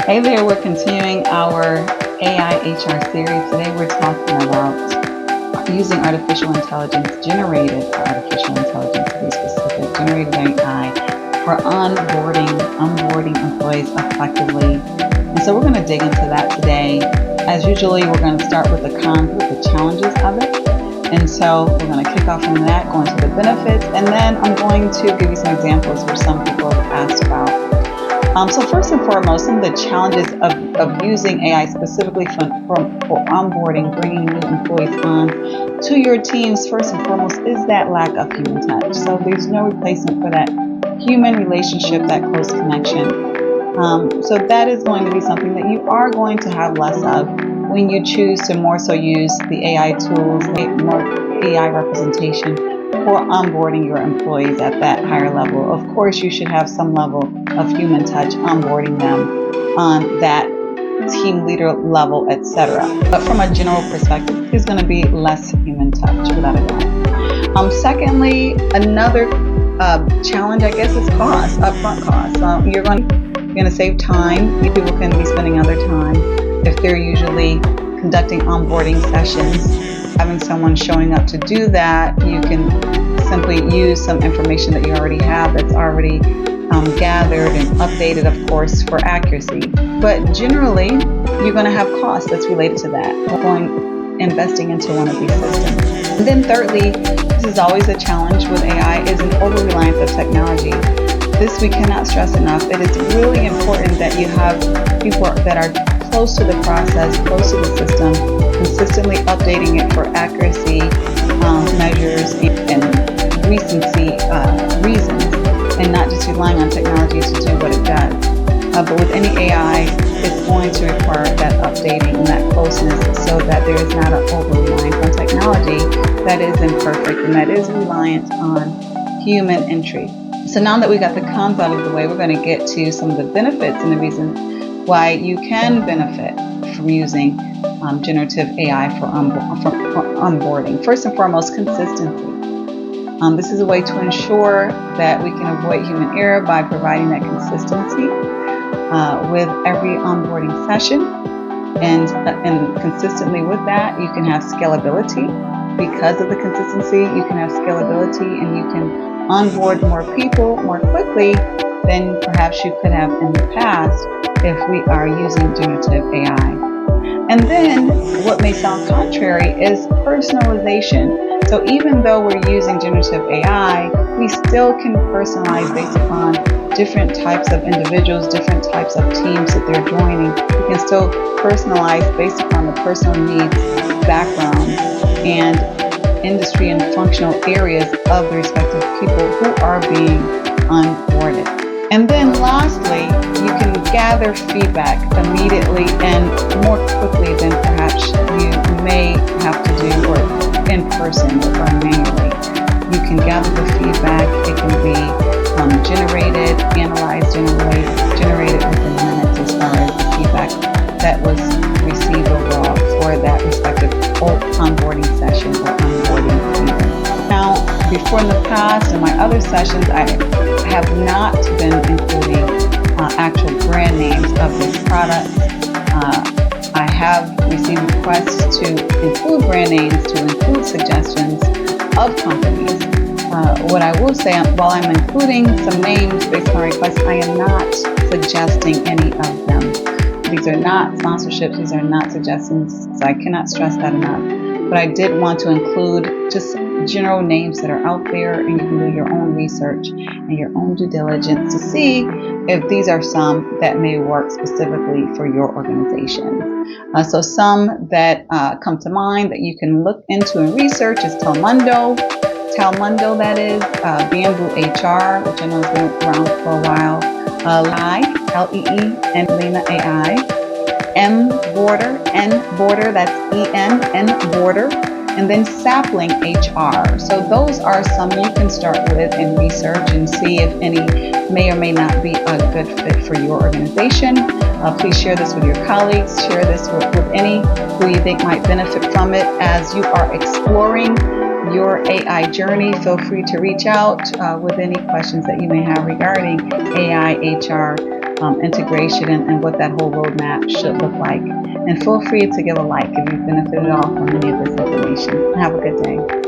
Hey there, we're continuing our AI HR series. Today we're talking about using artificial intelligence, generated artificial intelligence to be specific, generative AI for onboarding employees effectively. And so we're going to dig into that today. As usually, we're going to start with the cons, with the challenges of it. And so we're going to kick off from that, go into the benefits, and then I'm going to give you some examples which some people have asked about. So first and foremost, some of the challenges of using AI specifically for onboarding, bringing new employees on to your teams, first and foremost, is that lack of human touch. So there's no replacement for that human relationship, that close connection. So that is going to be something that you are going to have less of when you choose to more so use the AI tools, more AI representation for onboarding your employees at that higher level. Of course, you should have some level of human touch onboarding them on that team leader level, etc. But from a general perspective, there's going to be less human touch, without a doubt. Secondly, another challenge, I guess, is cost, upfront cost. You're going to save time. People can be spending other time if they're usually conducting onboarding sessions. Having someone showing up to do that, you can simply use some information that you already have that's already gathered and updated, of course, for accuracy. But generally, you're going to have costs that's related to that, investing into one of these systems. And then thirdly, this is always a challenge with AI, is an over-reliance of technology. This we cannot stress enough. It is really important that you have people that are close to the process, close to the system, consistently updating it for accuracy measures and recency reasons, and not just relying on technology to do what it does. But with any AI, it's going to require that updating and that closeness so that there is not an over-reliance on technology that is imperfect and that is reliant on human entry. So now that we got the cons out of the way, we're going to get to some of the benefits and the reasons why you can benefit from using generative AI for onboarding. First and foremost, consistency. This is a way to ensure that we can avoid human error by providing that consistency with every onboarding session. And consistently with that, you can have scalability. Because of the consistency, you can have scalability and you can onboard more people more quickly than perhaps you could have in the past if we are using generative AI. And then what may sound contrary is personalization. So even though we're using generative AI, we still can personalize based upon different types of individuals, different types of teams that they're joining. We can still personalize based upon the personal needs, background, and industry and functional areas of the respective people who are being onboarded. And then lastly, you can gather feedback immediately and more quickly than perhaps you may have to do or in person or manually. You can gather the feedback. It can be generated, analyzed, generated within minutes as far as the feedback that was received overall for that respective onboarding session or onboarding season. Now, before in the past, in my other sessions, I have not been including actual brand names of these products. I have received requests to include brand names, to include suggestions of companies. What I will say, while I'm including some names based on requests, I am not suggesting any of them. These are not sponsorships, these are not suggestions, so I cannot stress that enough. But I did want to include just general names that are out there, and you can do your own research and your own due diligence to see if these are some that may work specifically for your organization. So some that come to mind that you can look into and research is Talmundo, that is, Bamboo HR, which I know has been around for a while, Lee, and Lena AI, Onboard, that's Onboard, and then Sapling HR. So those are some you can start with and research and see if any may or may not be a good fit for your organization. Please share this with your colleagues, share this with any who you think might benefit from it as you are exploring your AI journey. Feel free to reach out with any questions that you may have regarding AI, HR, integration and what that whole roadmap should look like. And feel free to give a like if you've benefited all from any of this information. Have a good day.